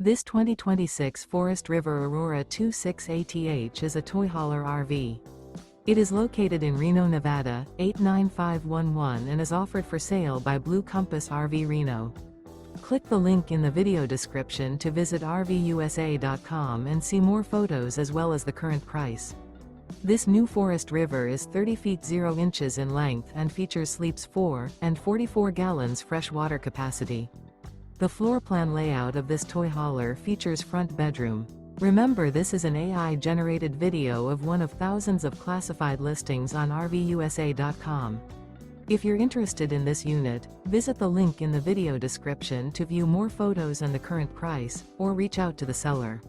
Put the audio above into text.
This 2026 Forest River Aurora 26ATH is a toy hauler RV. It is located in Reno, Nevada, 89511 and is offered for sale by Blue Compass RV Reno. Click the link in the video description to visit RVUSA.com and see more photos as well as the current price. This new Forest River is 30 feet 0 inches in length and features sleeps 4 and 44 gallons fresh water capacity. The floor plan layout of this toy hauler features front bedroom. Remember, this is an AI-generated video of one of thousands of classified listings on RVUSA.com. If you're interested in this unit, visit the link in the video description to view more photos and the current price, or reach out to the seller.